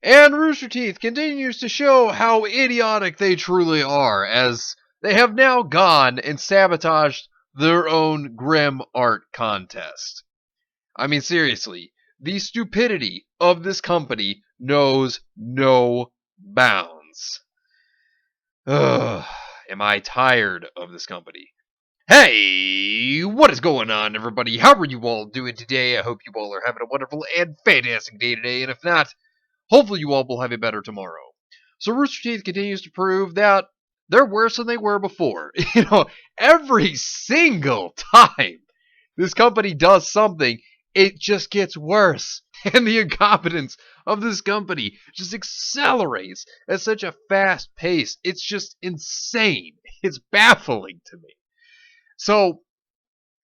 And Rooster Teeth continues to show how idiotic they truly are, as they have now gone and sabotaged their own Grimm art contest. I mean, seriously, the stupidity of this company knows no bounds. Ugh, am I tired of this company? Hey, what is going on, everybody? How are you all doing today? I hope you all are having a wonderful and fantastic day today, and if not, hopefully you all will have a better tomorrow. So Rooster Teeth continues to prove that they're worse than they were before. Every single time this company does something, it just gets worse. And the incompetence of this company just accelerates at such a fast pace. It's just insane. It's baffling to me. So,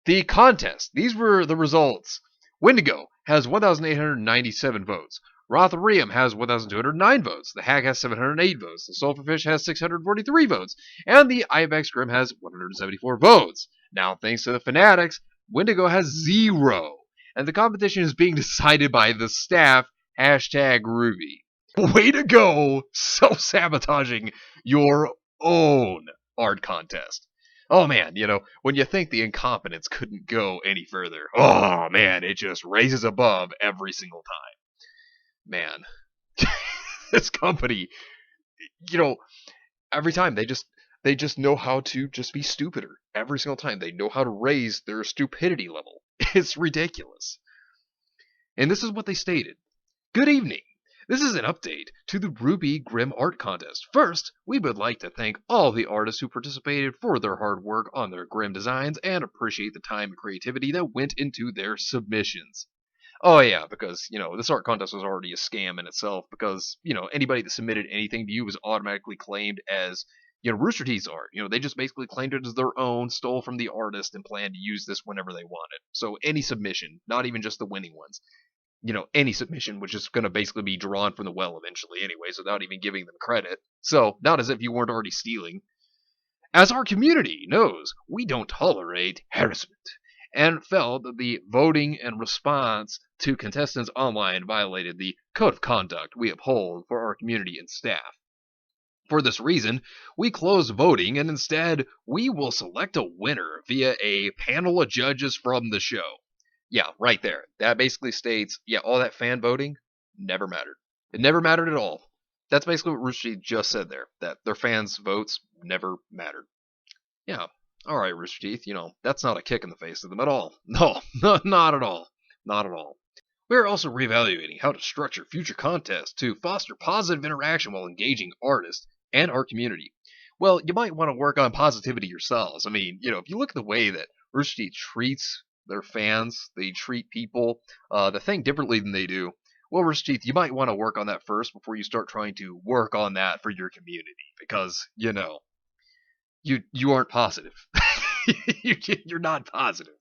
the contest, these were the results. Wendigo has 1,897 votes. Rotharium has 1,209 votes. The Hag has 708 votes. The Sulfurfish has 643 votes. And the Ibex Grimm has 174 votes. Now, thanks to the Fanatics, Wendigo has 0. And the competition is being decided by the staff, #Ruby. Way to go, self-sabotaging your own art contest. Oh man, when you think the incompetence couldn't go any further, oh man, it just raises above every single time. Man, this company, you know, every time they just know how to just be stupider. Every single time they know how to raise their stupidity level. It's ridiculous. And this is what they stated. Good evening. This is an update to the Ruby Grimm Art Contest. First, we would like to thank all the artists who participated for their hard work on their Grimm designs and appreciate the time and creativity that went into their submissions. Oh yeah, because, this art contest was already a scam in itself because, anybody that submitted anything to you was automatically claimed as, Rooster Teeth's art. They just basically claimed it as their own, stole from the artist, and planned to use this whenever they wanted. So any submission, not even just the winning ones, any submission was just going to basically be drawn from the well eventually anyways, without even giving them credit. So, not as if you weren't already stealing. As our community knows, we don't tolerate harassment, and felt that the voting and response to contestants online violated the code of conduct we uphold for our community and staff. For this reason, we close voting and instead we will select a winner via a panel of judges from the show. Yeah, right there. That basically states, all that fan voting never mattered. It never mattered at all. That's basically what Rooster Teeth just said there, that their fans' votes never mattered. Yeah, alright, Rooster Teeth, that's not a kick in the face of them at all. No, not at all. Not at all. We are also reevaluating how to structure future contests to foster positive interaction while engaging artists and our community. Well, you might want to work on positivity yourselves. I mean, if you look at the way that Rooster Teeth treats their fans, they treat people that think differently than they do. Well, Rooster Teeth, you might want to work on that first before you start trying to work on that for your community, because you aren't positive. You're not positive.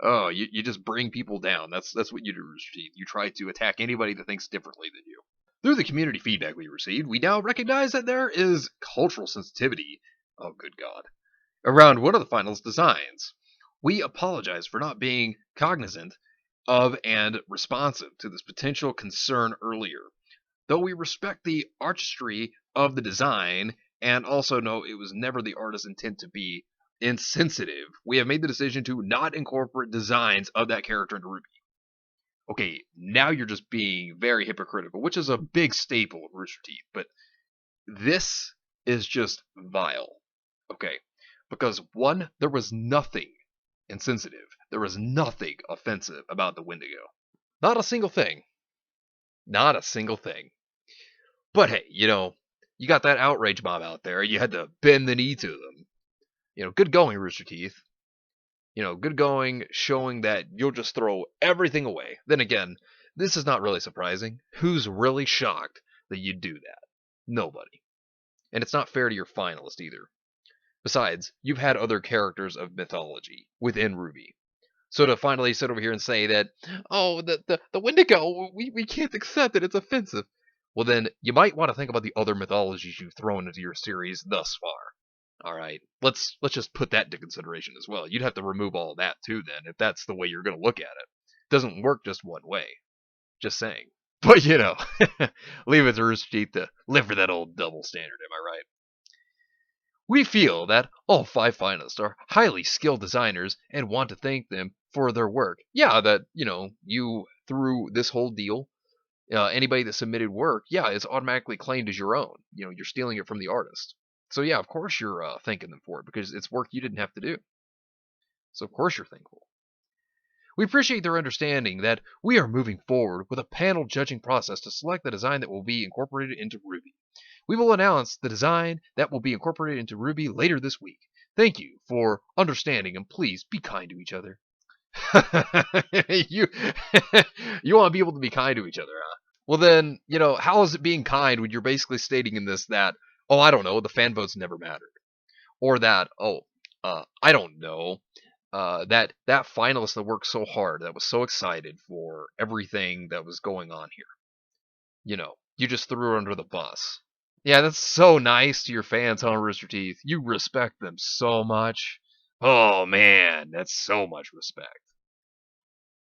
Oh, you just bring people down. That's what you do, Rooster Teeth. You try to attack anybody that thinks differently than you. Through the community feedback we received, we now recognize that there is cultural sensitivity. Oh, good God. Around one of the finals designs. We apologize for not being cognizant of and responsive to this potential concern earlier. Though we respect the artistry of the design and also know it was never the artist's intent to be insensitive, we have made the decision to not incorporate designs of that character into Ruby. Okay, now you're just being very hypocritical, which is a big staple of Rooster Teeth, but this is just vile. Okay, because one, there was nothing insensitive. There was nothing offensive about the Wendigo. Not a single thing. Not a single thing. But hey, you got that outrage mob out there. You had to bend the knee to them. Good going, Rooster Teeth. Good going, showing that you'll just throw everything away. Then again, this is not really surprising. Who's really shocked that you do that? Nobody. And it's not fair to your finalist either. Besides, you've had other characters of mythology within Ruby. So to finally sit over here and say that, oh, the Wendigo, we can't accept it, it's offensive. Well then, you might want to think about the other mythologies you've thrown into your series thus far. Alright, let's just put that into consideration as well. You'd have to remove all that too then, if that's the way you're going to look at it. It doesn't work just one way. Just saying. But, leave it to Rooster Teeth to live for that old double standard, am I right? We feel that all 5 finalists are highly skilled designers and want to thank them for their work. Yeah, that, you, through this whole deal, anybody that submitted work, yeah, it's automatically claimed as your own. You're stealing it from the artist. So, yeah, of course you're thanking them for it because it's work you didn't have to do. So, of course you're thankful. We appreciate their understanding that we are moving forward with a panel judging process to select the design that will be incorporated into Ruby. We will announce the design that will be incorporated into Ruby later this week. Thank you for understanding and please be kind to each other. you you want people to be kind to each other, huh? Well then, how is it being kind when you're basically stating in this that, oh, I don't know, the fan votes never mattered. Or that, I don't know, that finalist that worked so hard, that was so excited for everything that was going on here. You just threw her under the bus. Yeah, that's so nice to your fans, huh, Rooster Teeth? You respect them so much. Oh man, that's so much respect.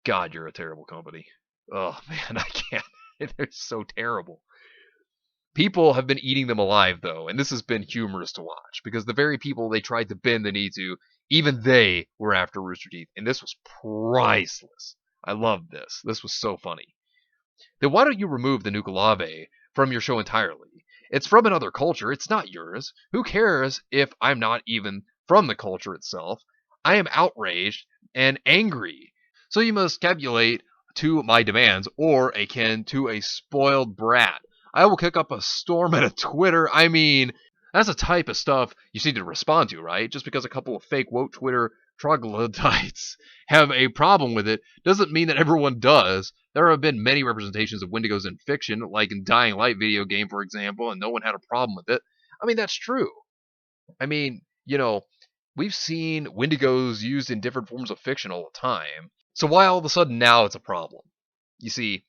God, you're a terrible company. Oh man, I can't. They're so terrible. People have been eating them alive, though, and this has been humorous to watch because the very people they tried to bend the knee to, even they were after Rooster Teeth, and this was priceless. I loved this. This was so funny. Then why don't you remove the Nukalave from your show entirely? It's from another culture. It's not yours. Who cares if I'm not even from the culture itself? I am outraged and angry. So you must capitulate to my demands, or akin to a spoiled brat. I will kick up a storm at a Twitter. I mean, that's the type of stuff you need to respond to, right? Just because a couple of fake woke Twitter troglodytes have a problem with it doesn't mean that everyone does. There have been many representations of Wendigos in fiction, like in Dying Light video game, for example, and no one had a problem with it. I mean, that's true. I mean, we've seen Wendigos used in different forms of fiction all the time. So why all of a sudden now it's a problem? You see,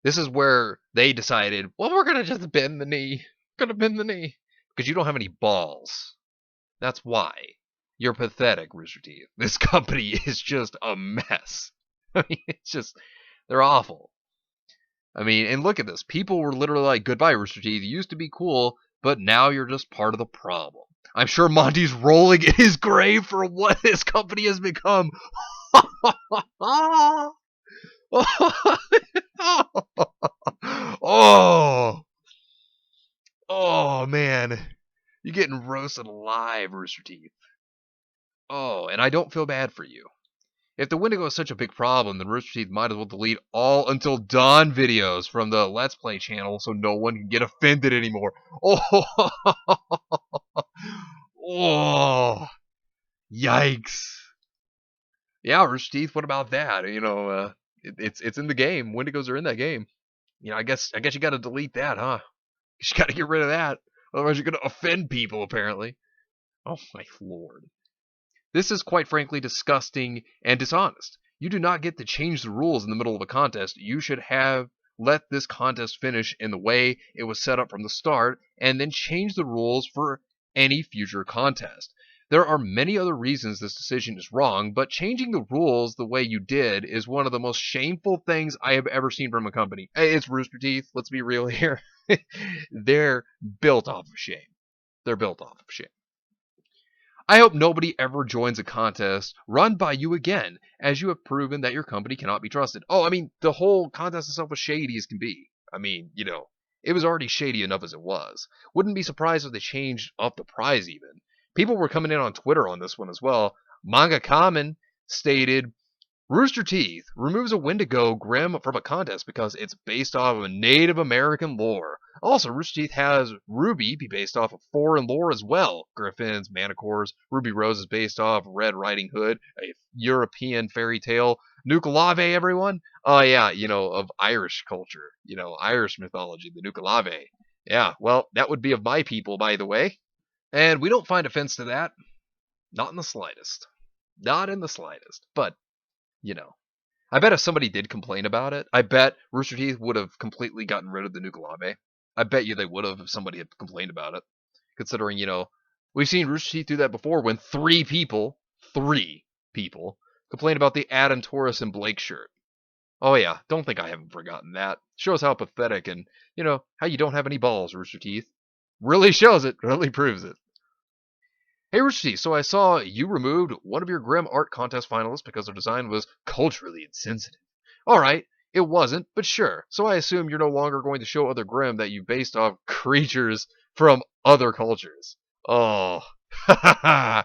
this is where they decided, well, we're going to just bend the knee. We're going to bend the knee. Because you don't have any balls. That's why. You're pathetic, Rooster Teeth. This company is just a mess. I mean, it's just, they're awful. I mean, and look at this. People were literally like, goodbye, Rooster Teeth. You used to be cool, but now you're just part of the problem. I'm sure Monty's rolling in his grave for what this company has become. Oh, oh man, you're getting roasted alive, Rooster Teeth. Oh, and I don't feel bad for you. If the Wendigo is such a big problem, then Rooster Teeth might as well delete all Until Dawn videos from the Let's Play channel so no one can get offended anymore. Oh, oh, yikes. Yeah, Rooster Teeth, what about that? It's in the game. Wendigos are in that game. I guess you got to delete that, huh? You got to get rid of that. Otherwise, you're going to offend people, apparently. Oh, my lord. This is quite frankly disgusting and dishonest. You do not get to change the rules in the middle of a contest. You should have let this contest finish in the way it was set up from the start, and then change the rules for any future contest. There are many other reasons this decision is wrong, but changing the rules the way you did is one of the most shameful things I have ever seen from a company. Hey, it's Rooster Teeth. Let's be real here. They're built off of shame. They're built off of shame. I hope nobody ever joins a contest run by you again, as you have proven that your company cannot be trusted. Oh, I mean, the whole contest itself was shady as can be. I mean, it was already shady enough as it was. Wouldn't be surprised if they changed up the prize even. People were coming in on Twitter on this one as well. Manga Kamen stated, Rooster Teeth removes a Wendigo Grimm from a contest because it's based off of Native American lore. Also, Rooster Teeth has Ruby be based off of foreign lore as well. Griffins, Manticores, Ruby Rose is based off Red Riding Hood, a European fairy tale. Nukalave, everyone? Oh, yeah, of Irish culture. Irish mythology, the Nukalave. Yeah, well, that would be of my people, by the way. And we don't find offense to that. Not in the slightest. Not in the slightest. But I bet if somebody did complain about it, I bet Rooster Teeth would have completely gotten rid of the Nukalave. I bet you they would have if somebody had complained about it. Considering, we've seen Rooster Teeth do that before when three people, complained about the Adam Taurus and Blake shirt. Oh yeah, don't think I haven't forgotten that. Shows how pathetic and, how you don't have any balls, Rooster Teeth. Really shows it, really proves it. Hey Rooster Teeth, so I saw you removed one of your Grimm art contest finalists because their design was culturally insensitive. Alright, it wasn't, but sure. So I assume you're no longer going to show other Grimm that you based off creatures from other cultures. Oh. I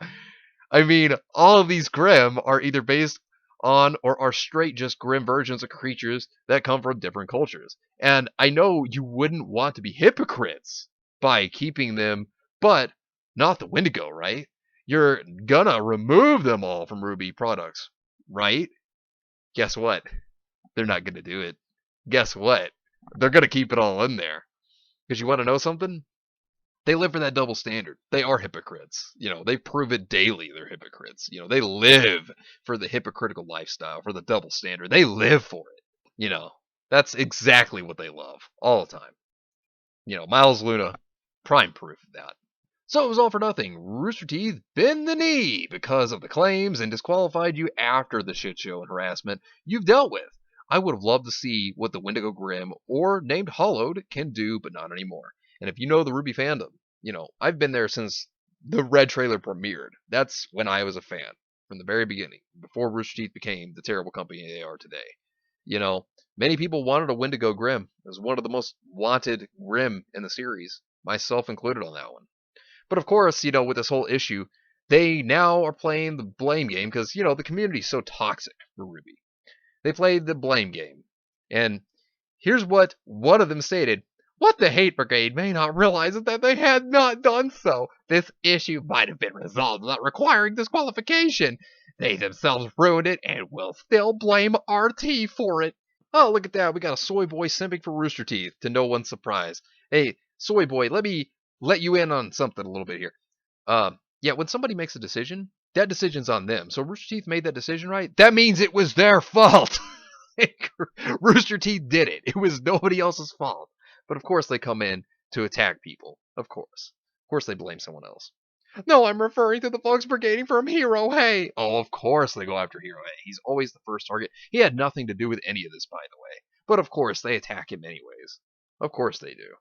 mean, all of these Grimm are either based on or are straight just Grimm versions of creatures that come from different cultures. And I know you wouldn't want to be hypocrites by keeping them, but not the Wendigo, right? You're gonna remove them all from Ruby products, right? Guess what? They're not gonna do it. Guess what? They're gonna keep it all in there. Because you want to know something? They live for that double standard. They are hypocrites. They prove it daily. They're hypocrites. They live for the hypocritical lifestyle, for the double standard. They live for it. You know, that's exactly what they love all the time. Miles Luna, prime proof of that. So it was all for nothing. Rooster Teeth bend the knee because of the claims and disqualified you after the shit show and harassment you've dealt with. I would have loved to see what the Wendigo Grimm or named Hollowed can do, but not anymore. And if you know the Ruby fandom, I've been there since the Red trailer premiered. That's when I was a fan from the very beginning, before Rooster Teeth became the terrible company they are today. You know, Many people wanted a Wendigo Grimm. It was one of the most wanted Grimm in the series, myself included on that one. But of course, with this whole issue, they now are playing the blame game because, the community is so toxic for Ruby. They played the blame game. And here's what one of them stated. What the Hate Brigade may not realize is that they had not done so. This issue might have been resolved without requiring disqualification. They themselves ruined it and will still blame RT for it. Oh, look at that. We got a soy boy simping for Rooster Teeth, to no one's surprise. Hey, soy boy, let me let you in on something a little bit here. Yeah, when somebody makes a decision, that decision's on them. So Rooster Teeth made that decision, right? That means it was their fault. Rooster Teeth did it. It was nobody else's fault. But of course they come in to attack people. Of course. Of course they blame someone else. No, I'm referring to the folks brigading from Hero Hey. Oh, of course they go after Hero Hey. He's always the first target. He had nothing to do with any of this, by the way. But of course they attack him anyways. Of course they do.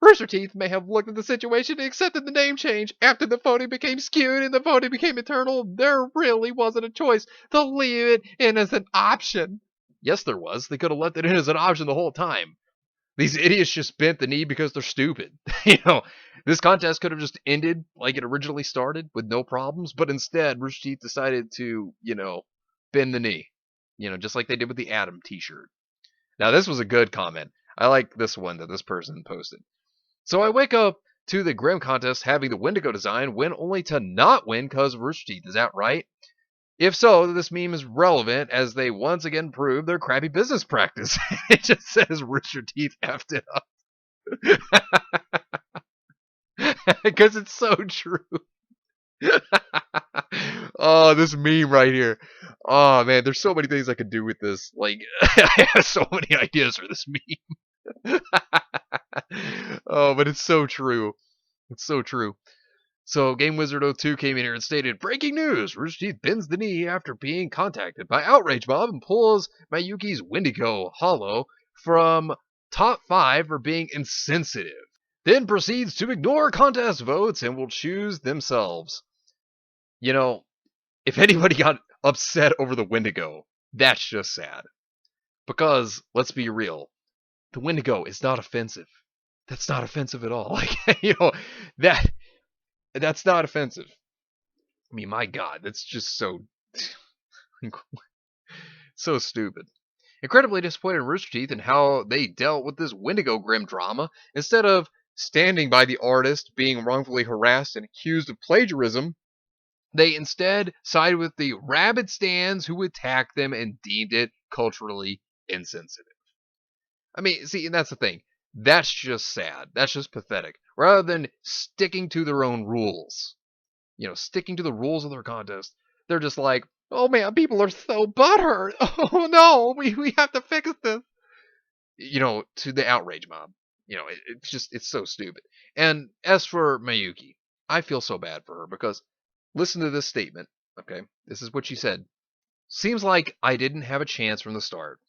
Rooster Teeth may have looked at the situation and accepted the name change. After the voting became skewed and the voting became eternal, there really wasn't a choice to leave it in as an option. Yes, there was. They could have left it in as an option the whole time. These idiots just bent the knee because they're stupid. This contest could have just ended like it originally started with no problems, but instead, Rooster Teeth decided to, bend the knee. Just like they did with the Adam t-shirt. Now, this was a good comment. I like this one that this person posted. So I wake up to the Grimm contest having the Wendigo design win only to not win because of Rooster Teeth. Is that right? If so, this meme is relevant as they once again prove their crappy business practice. It just says Rooster Teeth effed it up. Because it's so true. Oh, this meme right here. Oh, man, there's so many things I could do with this. Like, I have so many ideas for this meme. Oh, but it's so true. It's so true. So Game Wizard 02 came in here and stated, breaking news! Rooster Teeth bends the knee after being contacted by Outrage Mob and pulls Mayuki's Wendigo Hollow from top 5 for being insensitive. Then proceeds to ignore contest votes and will choose themselves. If anybody got upset over the Wendigo, that's just sad. Because, let's be real, the Wendigo is not offensive. That's not offensive at all. That that's not offensive. I mean, my God, that's just so so stupid. Incredibly disappointed in Rooster Teeth and how they dealt with this Wendigo Grimm drama. Instead of standing by the artist being wrongfully harassed and accused of plagiarism, they instead sided with the rabid stands who attacked them and deemed it culturally insensitive. I mean, see, and that's the thing. That's just sad. That's just pathetic. Rather than sticking to their own rules, sticking to the rules of their contest, they're just like, oh man, people are so butthurt. Oh no, we have to fix this. To the outrage mob. It's so stupid. And as for Mayuki, I feel so bad for her because listen to this statement, okay? This is what she said. Seems like I didn't have a chance from the start.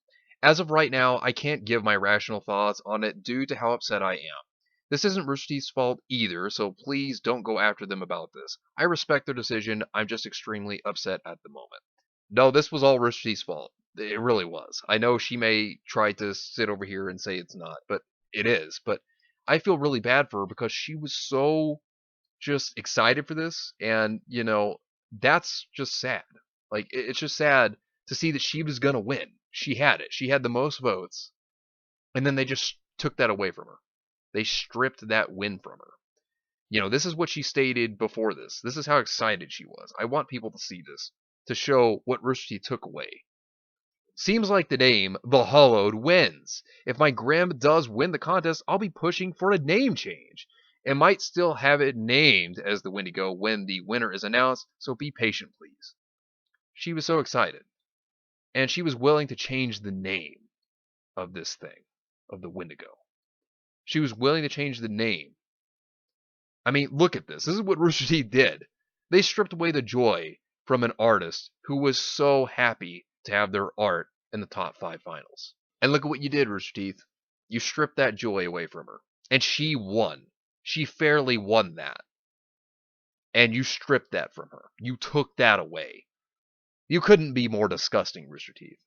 As of right now, I can't give my rational thoughts on it due to how upset I am. This isn't Rooster Teeth's fault either, so please don't go after them about this. I respect their decision, I'm just extremely upset at the moment. No, this was all Rooster Teeth's fault. It really was. I know she may try to sit over here and say it's not, but it is. But I feel really bad for her because she was so just excited for this, and that's just sad. Like it's just sad to see that she was gonna win. She had it. She had the most votes, and then they just took that away from her. They stripped that win from her. This is what she stated before this. This is how excited she was. I want people to see this to show what Rooster Teeth took away. Seems like the name The Hollowed wins. If my Grimm does win the contest, I'll be pushing for a name change and might still have it named as the Wendigo when the winner is announced, so be patient, please. She was so excited, and she was willing to change the name of this thing, of the Wendigo. She was willing to change the name. I mean, look at this. This is what Rooster Teeth did. They stripped away the joy from an artist who was so happy to have their art in the top 5 finals. And look at what you did, Rooster Teeth. You stripped that joy away from her. And she won. She fairly won that. And you stripped that from her. You took that away. You couldn't be more disgusting, Rooster Teeth.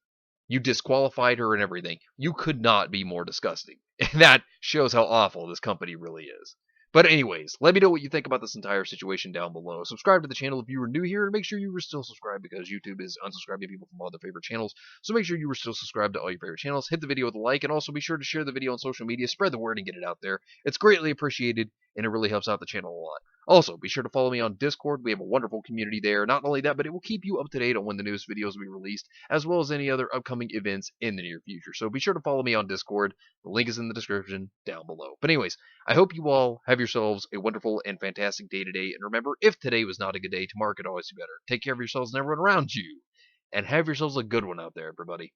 You disqualified her and everything. You could not be more disgusting. And that shows how awful this company really is. But anyways, let me know what you think about this entire situation down below. Subscribe to the channel if you are new here, and make sure you are still subscribed because YouTube is unsubscribing people from all their favorite channels. So make sure you are still subscribed to all your favorite channels. Hit the video with a like, and also be sure to share the video on social media. Spread the word and get it out there. It's greatly appreciated, and it really helps out the channel a lot. Also, be sure to follow me on Discord. We have a wonderful community there. Not only that, but it will keep you up to date on when the newest videos will be released, as well as any other upcoming events in the near future. So be sure to follow me on Discord. The link is in the description down below. But anyways, I hope you all have yourselves a wonderful and fantastic day today. And remember, if today was not a good day, tomorrow could always be better. Take care of yourselves and everyone around you. And have yourselves a good one out there, everybody.